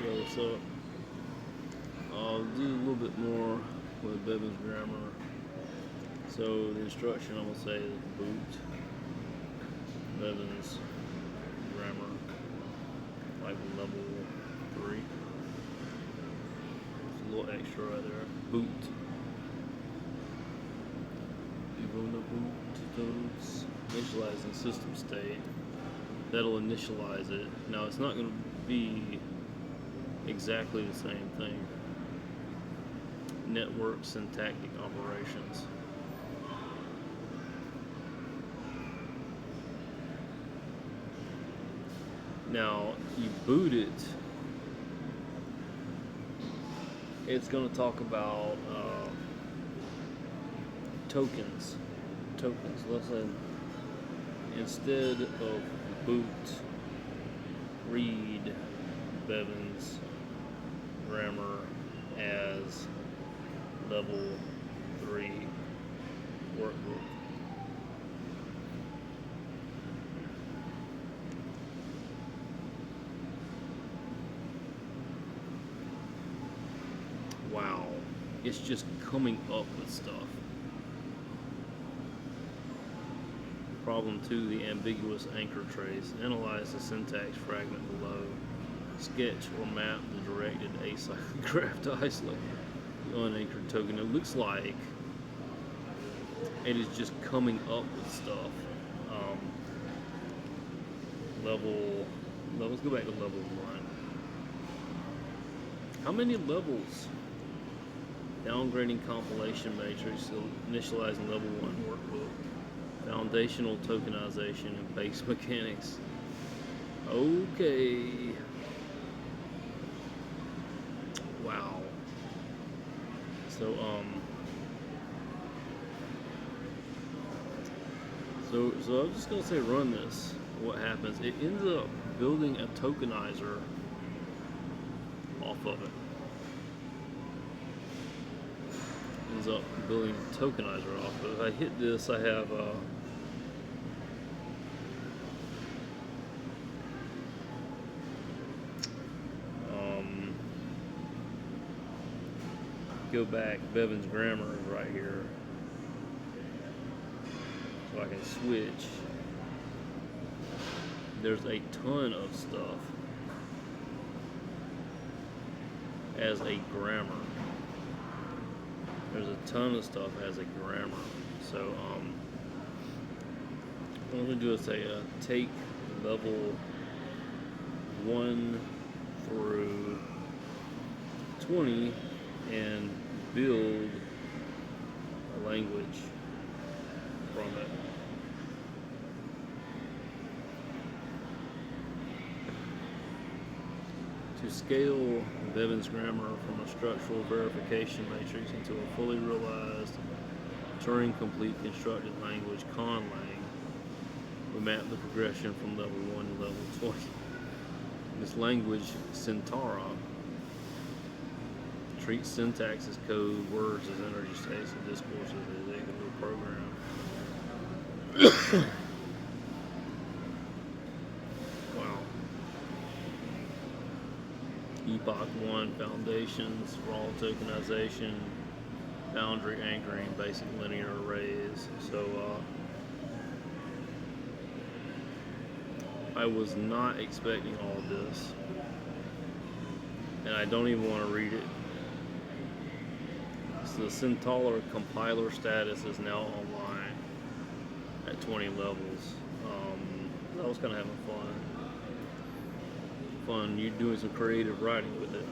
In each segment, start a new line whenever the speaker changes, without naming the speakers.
Yo, what's up? I'll do a little bit more with Bevan's grammar. So the instruction I'm gonna say is boot Bevan's grammar, like level 3. It's a little extra right there. Boot. You want to boot those initializing system state. That'll initialize it. Now it's not gonna be exactly the same thing. Network syntactic operations. Now you boot it, it's going to talk about tokens. Let's say instead of boot, read Bevan's grammar as level 3 workbook. Wow, it's just coming up with stuff. Problem 2, the ambiguous anchor trace. Analyze the syntax fragment below. Sketch or map the directed acyclic graph to isolate the unanchored token. It looks like it is just coming up with stuff. Let's go back to level 1. How many levels? Downgrading compilation matrix, initializing level 1 workbook, foundational tokenization and base mechanics. Okay. Wow. So I'm just gonna say run this. What happens? It ends up building a tokenizer off of it. Ends up building a tokenizer off of it. If I hit this, I have go back. Bevan's grammar is right here, so I can switch. There's a ton of stuff as a grammar. There's a ton of stuff as a grammar. So what I'm gonna do is say take level 1 through 20 and build a language from it. To scale Bevan's grammar from a structural verification matrix into a fully realized Turing-complete constructed language, conlang, we map the progression from level 1 to level 20. This language, Centaura, treats syntax as code, words as energy states, and discourse as a executable program. Wow. Epoch 1, foundations, raw tokenization, boundary anchoring, basic linear arrays. So I was not expecting all of this, and I don't even want to read it. So the Centaura compiler status is now online at 20 levels. I was kind of having fun. You're doing some creative writing with it.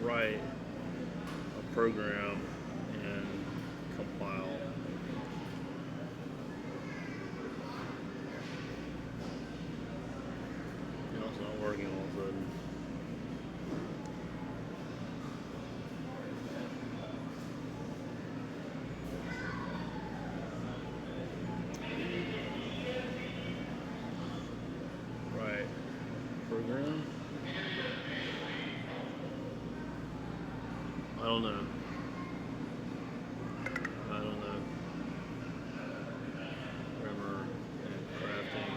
Write a program and compile. You know, it's not working all of a sudden. Right. Program. I don't know. Grammar and crafting.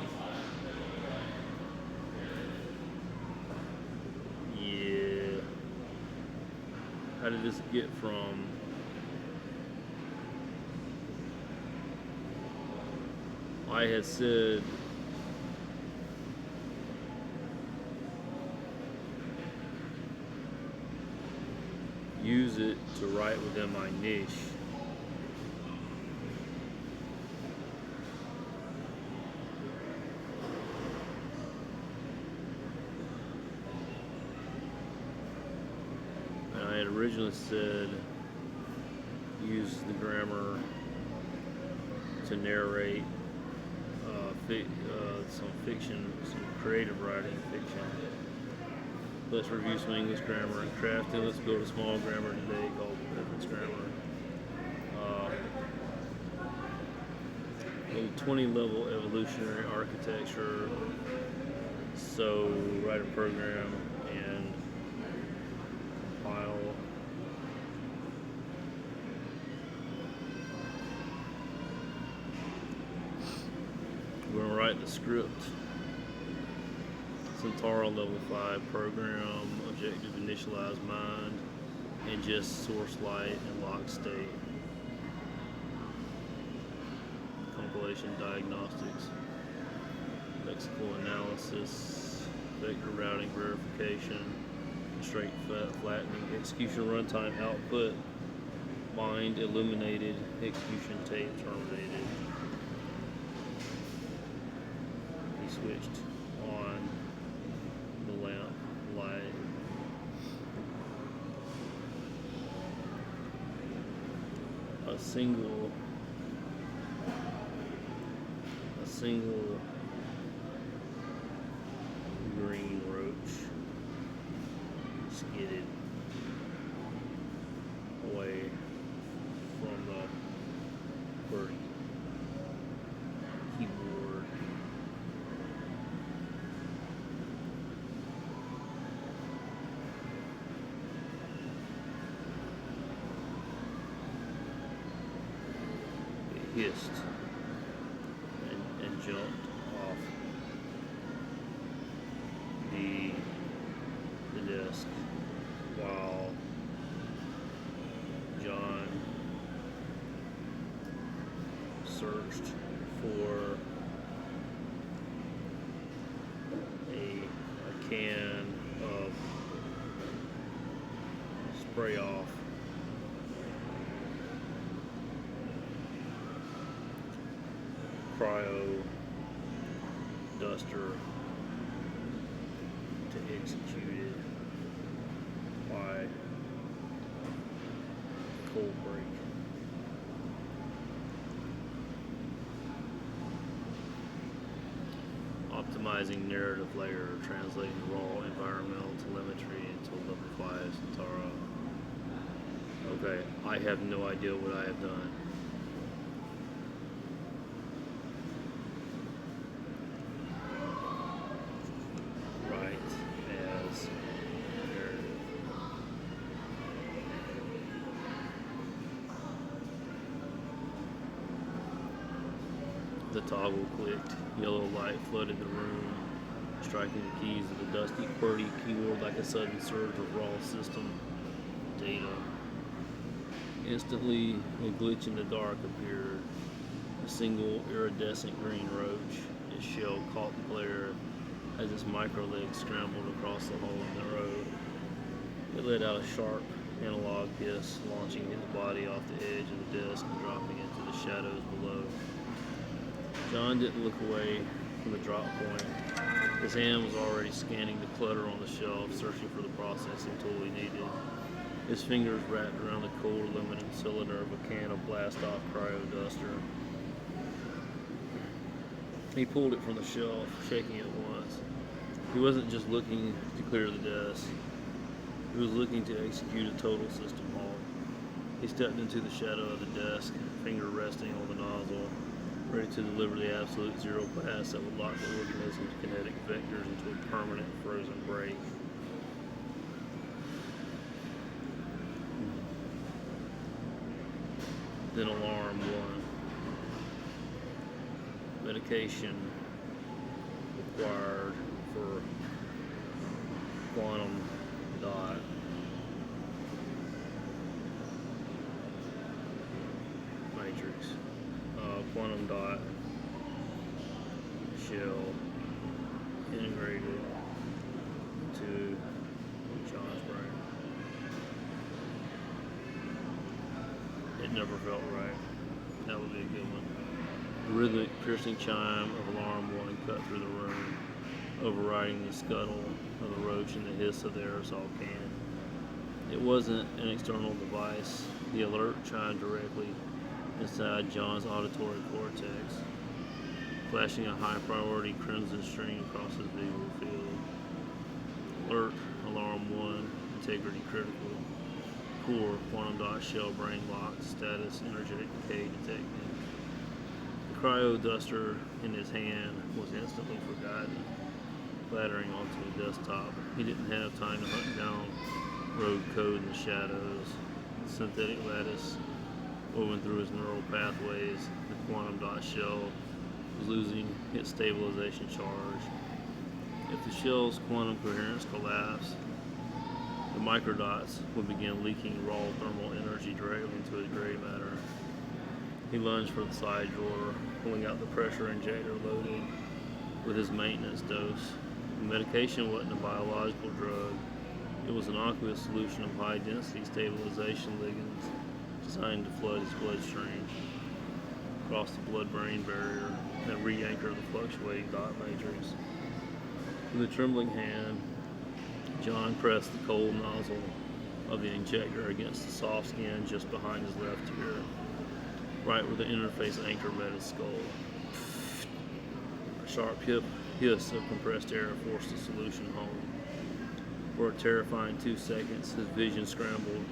How did this get from I had said use it to write within my niche. And I had originally said use the grammar to narrate some fiction, some creative writing fiction. Let's review some English grammar and crafting. Let's build a small grammar today called Reference Grammar. A 20-level evolutionary architecture. So write a program and compile. We're going to write the script. Centauro level 5 program, objective initialize mind, ingest source light and lock state. Compilation diagnostics, lexical analysis, vector routing verification, straight flattening, execution runtime output, bind illuminated, execution tape terminated. He switched on the lamp light. A single green roach skidded away from the QWERTY keyboard. It hissed and jumped off the desk while John searched for a can of spray off cryo duster to execute it by cold break. Optimizing narrative layer, translating raw environmental telemetry into level 5 Centauro. Okay, I have no idea what I have done. The toggle clicked. Yellow light flooded the room, striking the keys of the dusty QWERTY keyboard like a sudden surge of raw system data. Instantly, a glitch in the dark appeared. A single iridescent green roach. Its shell caught the glare as its micro legs scrambled across the hole in the road. It let out a sharp analog hiss, launching its body off the edge of the desk and dropping into the shadows below. John didn't look away from the drop point. His hand was already scanning the clutter on the shelf, searching for the processing tool he needed. His fingers wrapped around the cold aluminum cylinder of a can of blast-off cryo duster. He pulled it from the shelf, shaking it once. He wasn't just looking to clear the desk. He was looking to execute a total system halt. He stepped into the shadow of the desk, finger resting on the nozzle, ready to deliver the absolute zero pass that would lock the organism's kinetic vectors into a permanent frozen break. Then alarm 1. Medication required for quantum dot. never felt right. That would be a good one. The rhythmic, piercing chime of alarm one cut through the room, overriding the scuttle of the roach and the hiss of the aerosol can. It wasn't an external device. The alert chimed directly inside John's auditory cortex, flashing a high-priority crimson string across his visual field. Alert, alarm 1, integrity critical. Core, quantum dot shell brain locked, status energetic decay detected. The cryo duster in his hand was instantly forgotten, clattering onto the desktop. He didn't have time to hunt down road code in the shadows. The synthetic lattice woven through his neural pathways, the quantum dot shell was losing its stabilization charge. If the shell's quantum coherence collapsed, the microdots would begin leaking raw thermal energy directly into his gray matter. He lunged for the side drawer, pulling out the pressure injector loaded with his maintenance dose. The medication wasn't a biological drug. It was an aqueous solution of high-density stabilization ligands designed to flood his bloodstream, cross the blood-brain barrier, and re-anchor the fluctuating dot matrix. With a trembling hand, John pressed the cold nozzle of the injector against the soft skin just behind his left ear, right where the interface anchor met his skull. A sharp hiss of compressed air forced the solution home. For a terrifying 2 seconds, his vision scrambled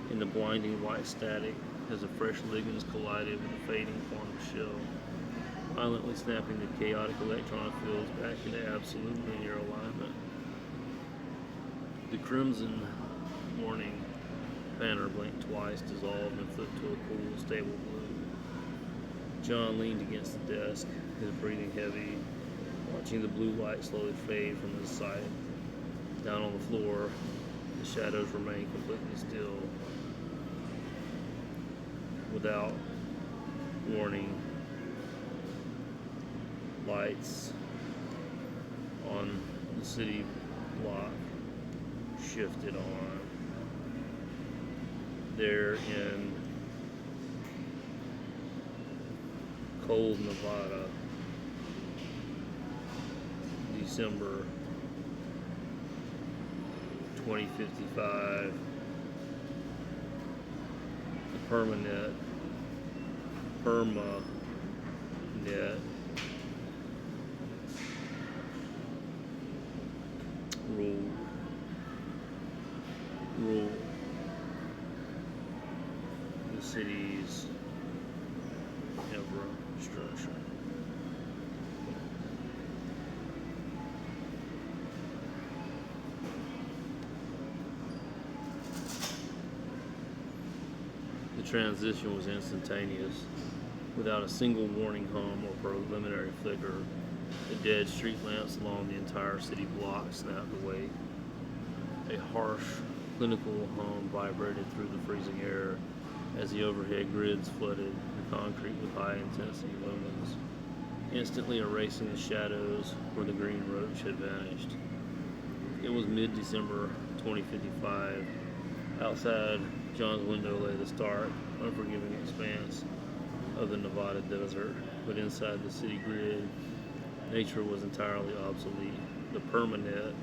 into blinding white static as the fresh ligands collided with the fading quantum shell, violently snapping the chaotic electron fields back into absolute linear alignment. The crimson warning banner blinked twice, dissolved, and flipped to a cool, stable blue. John leaned against the desk, his breathing heavy, watching the blue light slowly fade from his sight. Down on the floor, the shadows remained completely still. Without warning, lights on the city block shifted on. There in cold Nevada, December 2055, the permanet rule the city's infrastructure. The transition was instantaneous. Without a single warning hum or preliminary flicker, the dead street lamps along the entire city block snapped awake. A harsh, clinical hum vibrated through the freezing air as the overhead grids flooded the concrete with high-intensity lumens, instantly erasing the shadows where the green roach had vanished. It was mid-December 2055. Outside John's window lay the stark, unforgiving expanse of the Nevada desert, but inside the city grid, nature was entirely obsolete. The permanet,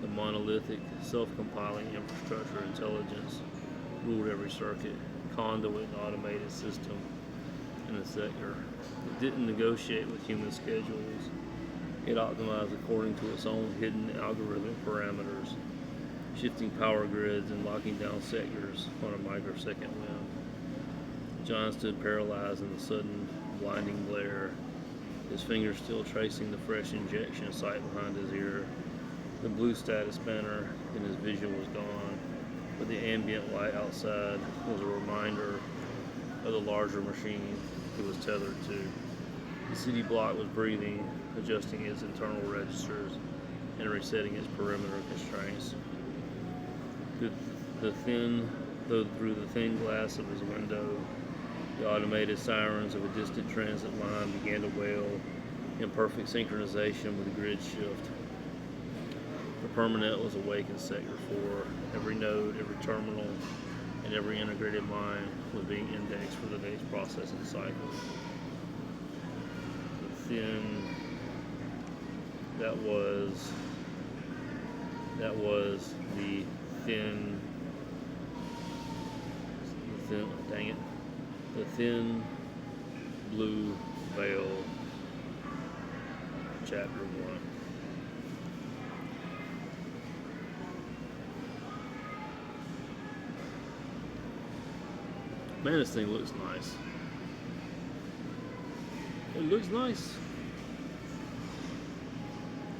the monolithic, self-compiling infrastructure intelligence, ruled every circuit, conduit, and automated system in the sector. It didn't negotiate with human schedules. It optimized according to its own hidden algorithmic parameters, shifting power grids and locking down sectors on a microsecond whim. John stood paralyzed in the sudden, blinding glare, his fingers still tracing the fresh injection site behind his ear. The blue status banner in his vision was gone, but the ambient light outside was a reminder of the larger machine he was tethered to. The city block was breathing, adjusting its internal registers and resetting its perimeter constraints. Through the thin glass of his window, the automated sirens of a distant transit line began to wail in perfect synchronization with the grid shift. The permanet was awake in Sector 4. Every node, every terminal, and and every integrated line was being indexed for the next processing cycle. The thin, that was the thin, dang it, the thin blue veil, chapter 1. Man, this thing looks nice. It looks nice.